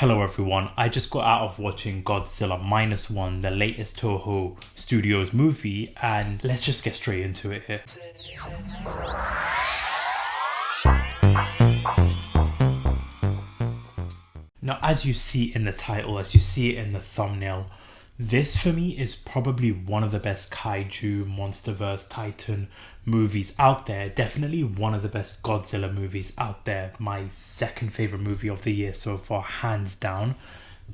Hello everyone, I just got out of watching Godzilla Minus One, the latest Toho Studios movie, and let's just get straight into it here. Now, as you see in the title, as you see it in the thumbnail, this for me is probably one of the best Kaiju, Monsterverse, Titan movies out there. Definitely one of the best Godzilla movies out there. My second favorite movie of the year so far, hands down.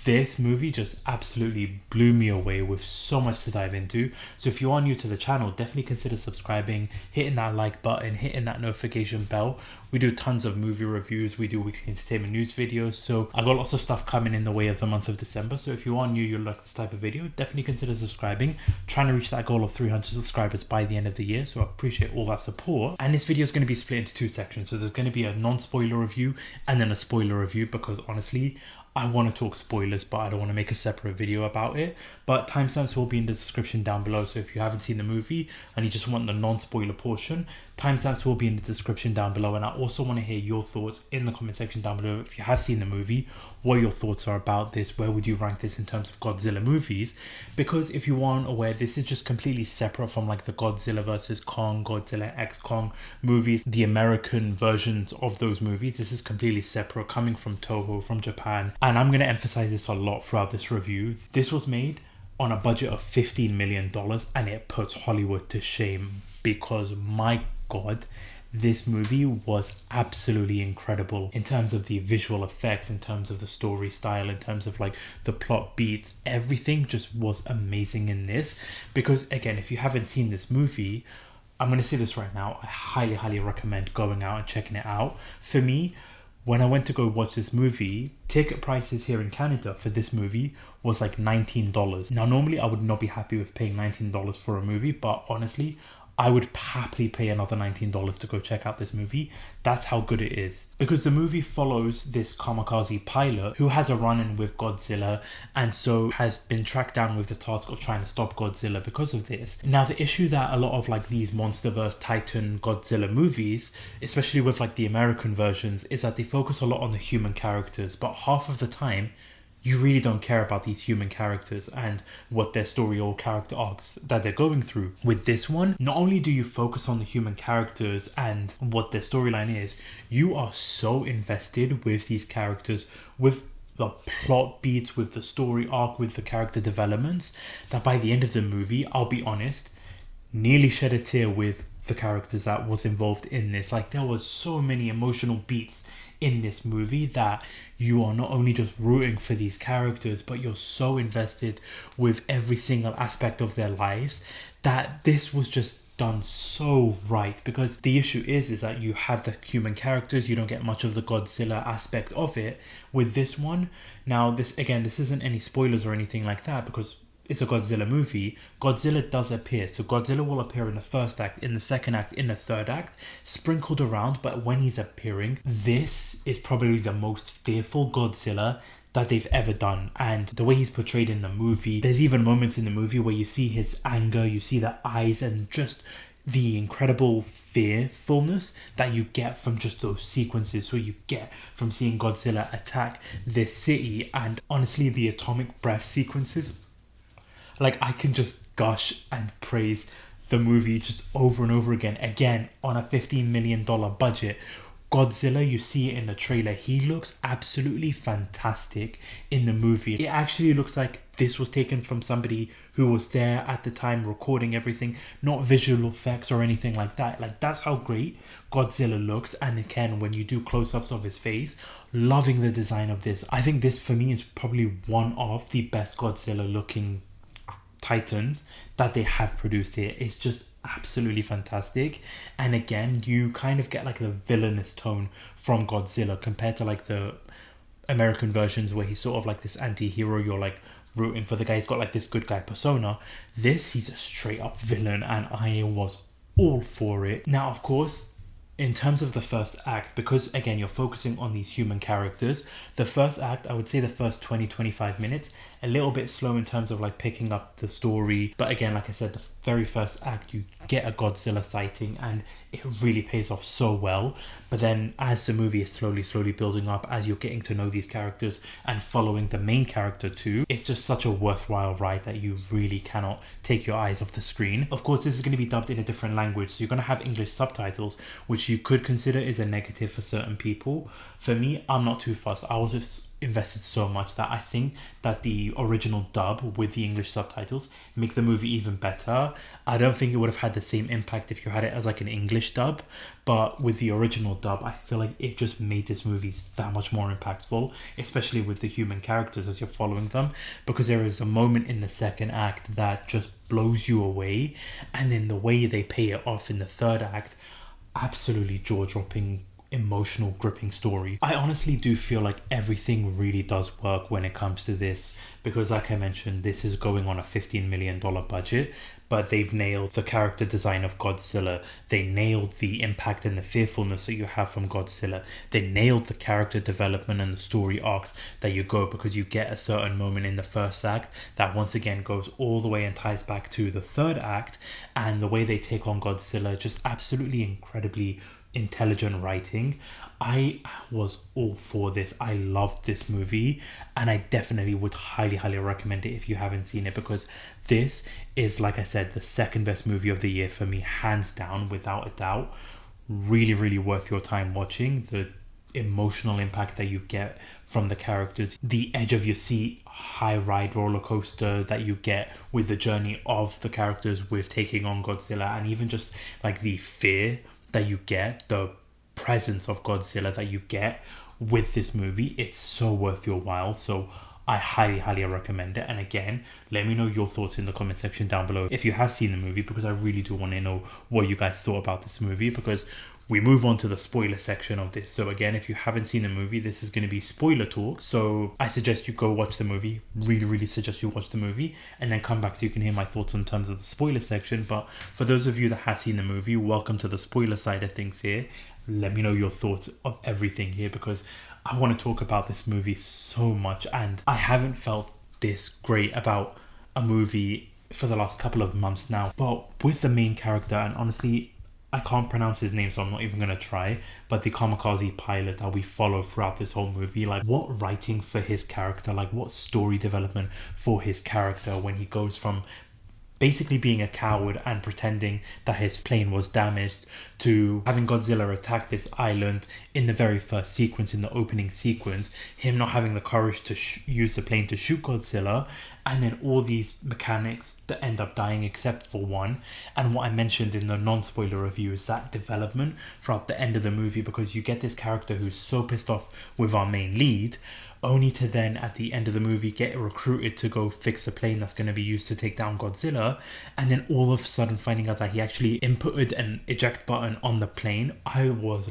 This movie just absolutely blew me away with so much to dive into. So if you are new to the channel, definitely consider subscribing, hitting that like button, hitting that notification bell. We do tons of movie reviews, we do weekly entertainment news videos. So I got lots of stuff coming in the way of the month of December. So if you are new, you like this type of video, definitely consider subscribing. Trying to reach that goal of 300 subscribers by the end of the year. So I appreciate all that support. And this video is going to be split into two sections. So there's going to be a non-spoiler review and then a spoiler review, because honestly, I want to talk spoilers, but I don't want to make a separate video about it. But timestamps will be in the description down below. So if you haven't seen the movie and you just want the non-spoiler portion, timestamps will be in the description down below. And I also want to hear your thoughts in the comment section down below. If you have seen the movie, what your thoughts are about this, where would you rank this in terms of Godzilla movies? Because if you aren't aware, this is just completely separate from like the Godzilla versus Kong, Godzilla X Kong movies, the American versions of those movies. This is completely separate, coming from Toho, from Japan. And I'm going to emphasize this a lot throughout this review. This was made on a budget of $15 million and it puts Hollywood to shame, because my God, this movie was absolutely incredible in terms of the visual effects, in terms of the story style, in terms of like the plot beats. Everything just was amazing in this. Because again, if you haven't seen this movie, I'm going to say this right now, I highly recommend going out and checking it out. For me, when I went to go watch this movie, ticket prices here in Canada for this movie was like $19. Now, normally I would not be happy with paying $19 for a movie, but honestly, I would happily pay another $19 to go check out this movie. That's how good it is. Because the movie follows this kamikaze pilot who has a run-in with Godzilla, and so has been tracked down with the task of trying to stop Godzilla because of this. Now, the issue that a lot of like these Monsterverse, Titan, Godzilla movies, especially with like the American versions, is that they focus a lot on the human characters, but half of the time, you really don't care about these human characters and what their story or character arcs that they're going through. With this one, not only do you focus on the human characters and what their storyline is, you are so invested with these characters, with the plot beats, with the story arc, with the character developments, that by the end of the movie, I'll be honest, nearly shed a tear with the characters that was involved in this. Like, there was so many emotional beats in this movie that you are not only just rooting for these characters, but you're so invested with every single aspect of their lives that this was just done so right. Because the issue is that you have the human characters, you don't get much of the Godzilla aspect of it with this one. Now, this isn't any spoilers or anything like that, because it's a Godzilla movie. Godzilla does appear. So Godzilla will appear in the first act, in the second act, in the third act, sprinkled around. But when he's appearing, this is probably the most fearful Godzilla that they've ever done. And the way he's portrayed in the movie, there's even moments in the movie where you see his anger, you see the eyes, and just the incredible fearfulness that you get from just those sequences. So you get from seeing Godzilla attack this city, and honestly, the atomic breath sequences, like, I can just gush and praise the movie just over and over again. Again, on a $15 million budget. Godzilla, you see it in the trailer, he looks absolutely fantastic in the movie. It actually looks like this was taken from somebody who was there at the time recording everything, not visual effects or anything like that. Like, that's how great Godzilla looks. And again, when you do close-ups of his face, loving the design of this. I think this for me is probably one of the best Godzilla looking Titans that they have produced here. It's just absolutely fantastic. And again, you kind of get like the villainous tone from Godzilla compared to like the American versions where he's sort of like this anti-hero, you're like rooting for the guy, he's got like this good guy persona. This, he's a straight up villain, and I was all for it. Now, of course, in terms of the first act, because again, you're focusing on these human characters, the first act, I would say the first 20-25 minutes, a little bit slow in terms of like picking up the story. But again, like I said, the very first act you get a Godzilla sighting, and it really pays off so well. But then as the movie is slowly building up, as you're getting to know these characters and following the main character too, it's just such a worthwhile ride that you really cannot take your eyes off the screen. Of course, this is going to be dubbed in a different language, so you're going to have English subtitles, which you could consider is a negative for certain people. For me, I'm not too fussed. I was just invested so much that I think that the original dub with the English subtitles make the movie even better. I don't think it would have had the same impact if you had it as like an English dub, but with the original dub, I feel like it just made this movie that much more impactful, especially with the human characters as you're following them, because there is a moment in the second act that just blows you away, and then the way they pay it off in the third act, absolutely jaw-dropping, emotional, gripping story. I honestly do feel like everything really does work when it comes to this, because like I mentioned, this is going on a $15 million budget, but they've nailed the character design of Godzilla. They nailed the impact and the fearfulness that you have from Godzilla. They nailed the character development and the story arcs that you go, because you get a certain moment in the first act that once again goes all the way and ties back to the third act, and the way they take on Godzilla, just absolutely incredibly intelligent writing. I was all for this. I loved this movie, and I definitely would highly recommend it if you haven't seen it, because this is, like I said, the second best movie of the year for me, hands down, without a doubt. Really worth your time watching. The emotional impact that you get from the characters, the edge of your seat high ride roller coaster that you get with the journey of the characters with taking on Godzilla, and even just like the fear that you get, the presence of Godzilla that you get with this movie, it's so worth your while. So I highly recommend it. And again, let me know your thoughts in the comment section down below if you have seen the movie, because I really do want to know what you guys thought about this movie, because we move on to the spoiler section of this. So again, if you haven't seen the movie, this is going to be spoiler talk. So I suggest you go watch the movie. Really suggest you watch the movie, and then come back so you can hear my thoughts in terms of the spoiler section. But for those of you that have seen the movie, welcome to the spoiler side of things here. Let me know your thoughts of everything here, because I want to talk about this movie so much, and I haven't felt this great about a movie for the last couple of months now. But with the main character, and honestly, I can't pronounce his name, so I'm not even going to try, but the kamikaze pilot that we follow throughout this whole movie, like what writing for his character, like what story development for his character when he goes from basically being a coward and pretending that his plane was damaged to having Godzilla attack this island in the very first sequence, in the opening sequence, him not having the courage to use the plane to shoot Godzilla, and then all these mechanics that end up dying except for one. And what I mentioned in the non-spoiler review is that development throughout the end of the movie, because you get this character who's so pissed off with our main lead, only to then at the end of the movie get recruited to go fix a plane that's going to be used to take down Godzilla, and then all of a sudden finding out that he actually inputted an eject button on the plane. I was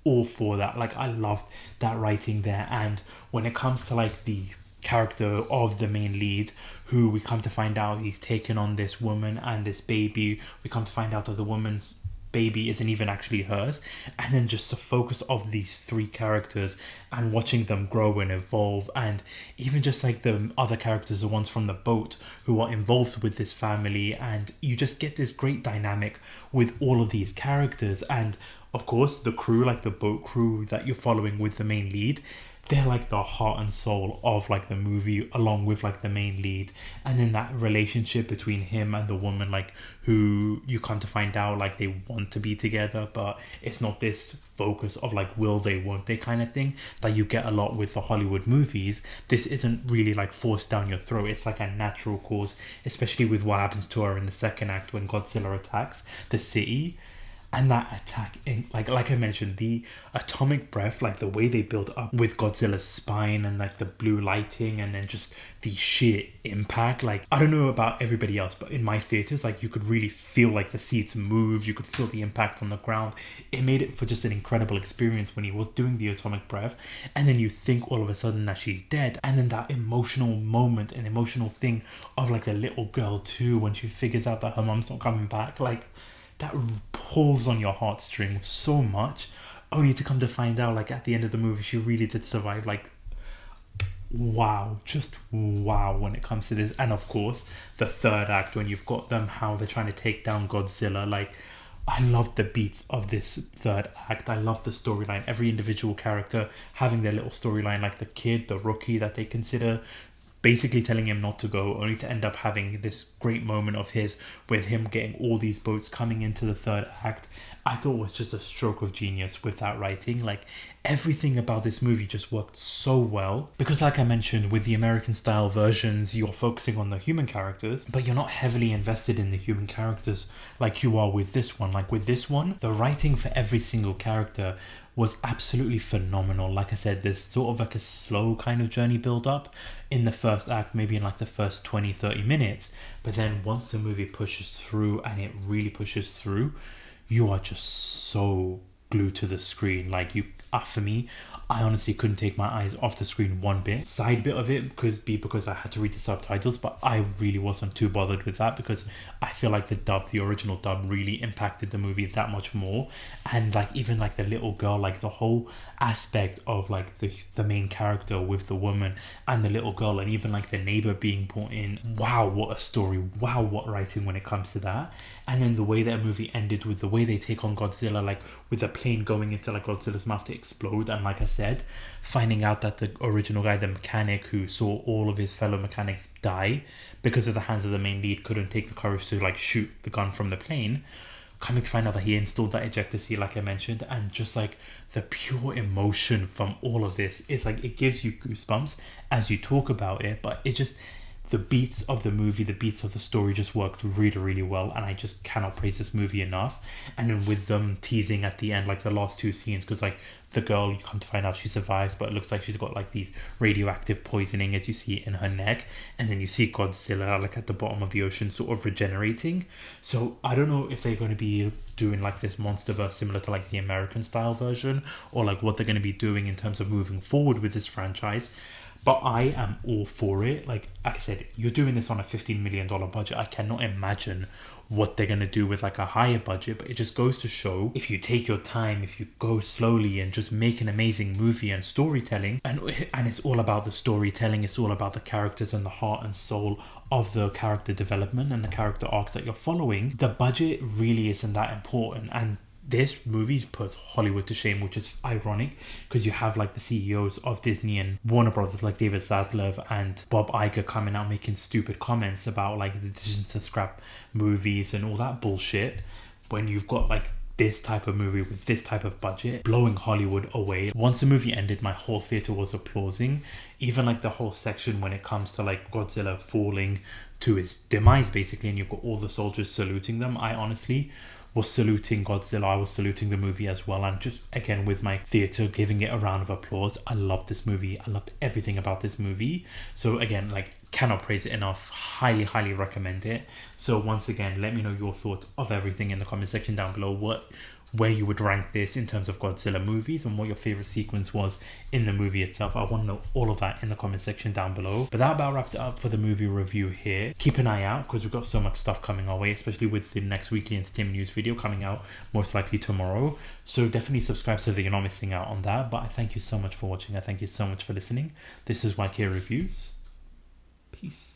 all for that. Like, I loved that writing there. And when it comes to like the character of the main lead, who we come to find out he's taken on this woman and this baby, we come to find out that the woman's baby isn't even actually hers, and then just the focus of these three characters and watching them grow and evolve, and even just like the other characters, the ones from the boat who are involved with this family, and you just get this great dynamic with all of these characters. And of course the crew, like the boat crew that you're following with the main lead, they're like the heart and soul of like the movie, along with like the main lead. And then that relationship between him and the woman, like who you come to find out like they want to be together, but it's not this focus of like will they, won't they kind of thing that you get a lot with the Hollywood movies. This isn't really like forced down your throat. It's like a natural course, especially with what happens to her in the second act when Godzilla attacks the city. And that attack, like I mentioned, the atomic breath, like the way they build up with Godzilla's spine and like the blue lighting, and then just the sheer impact. Like, I don't know about everybody else, but in my theaters, like you could really feel like the seats move. You could feel the impact on the ground. It made it for just an incredible experience when he was doing the atomic breath. And then you think all of a sudden that she's dead. And then that emotional moment and emotional thing of like the little girl too, when she figures out that her mom's not coming back. Like, that pulls on your heartstrings so much, only to come to find out like at the end of the movie she really did survive. Like, wow, just wow when it comes to this. And of course, the third act, when you've got them, how they're trying to take down Godzilla. Like, I love the beats of this third act. I love the storyline. Every individual character having their little storyline, like the kid, the rookie that they consider, basically telling him not to go, only to end up having this great moment of his with him getting all these boats coming into the third act. I thought was just a stroke of genius with that writing. Like, everything about this movie just worked so well, because like I mentioned, with the American style versions, you're focusing on the human characters, but you're not heavily invested in the human characters like you are with this one. Like with this one, the writing for every single character was absolutely phenomenal. Like I said, there's sort of like a slow kind of journey build up in the first act, maybe in like the first 20-30 minutes, but then once the movie pushes through, and it really pushes through, you are just so glued to the screen. Like, you for me, I honestly couldn't take my eyes off the screen one bit. Side bit of it could be because I had to read the subtitles, but I really wasn't too bothered with that, because I feel like the original dub really impacted the movie that much more. And like, even like the little girl, like the whole aspect of like the main character with the woman and the little girl, and even like the neighbor being brought in, wow, what a story, wow, what writing when it comes to that. And then the way that movie ended with the way they take on Godzilla, like with the plane going into like Godzilla's mouth to explode, and like I said, finding out that the original guy, the mechanic who saw all of his fellow mechanics die because of the hands of the main lead, couldn't take the courage to like shoot the gun from the plane, coming to find out that he installed that ejector seat, like I mentioned. And just like the pure emotion from all of this, it's like, it gives you goosebumps as you talk about it, but it just, the beats of the movie, the beats of the story just worked really, really well, and I just cannot praise this movie enough. And then with them teasing at the end, like the last two scenes, because like the girl, you come to find out she survives, but it looks like she's got like these radioactive poisoning as you see it in her neck, and then you see Godzilla like at the bottom of the ocean sort of regenerating. So I don't know if they're going to be doing like this monsterverse similar to like the American style version, or like what they're going to be doing in terms of moving forward with this franchise. But I am all for it. Like I said, you're doing this on a $15 million budget. I cannot imagine what they're going to do with like a higher budget. But it just goes to show, if you take your time, if you go slowly and just make an amazing movie and storytelling, and it's all about the storytelling, it's all about the characters and the heart and soul of the character development and the character arcs that you're following, the budget really isn't that important. And this movie puts Hollywood to shame, which is ironic, because you have like the CEOs of Disney and Warner Brothers, like David Zaslav and Bob Iger, coming out making stupid comments about like the decision to scrap movies and all that bullshit, when you've got like this type of movie with this type of budget blowing Hollywood away. Once the movie ended, my whole theater was applauding. Even like the whole section when it comes to like Godzilla falling to his demise basically, and you've got all the soldiers saluting them. I honestly was saluting Godzilla, I was saluting the movie as well, and just again with my theater giving it a round of applause. I loved this movie, I loved everything about this movie. So again, like, cannot praise it enough, highly recommend it. So once again, let me know your thoughts of everything in the comment section down below, where you would rank this in terms of Godzilla movies, and what your favorite sequence was in the movie itself. I want to know all of that in the comment section down below. But that about wraps it up for the movie review here. Keep an eye out, because we've got so much stuff coming our way, especially with the next weekly entertainment news video coming out most likely tomorrow. So definitely subscribe so that you're not missing out on that. But I thank you so much for watching. I thank you so much for listening. This is YK Reviews. Peace.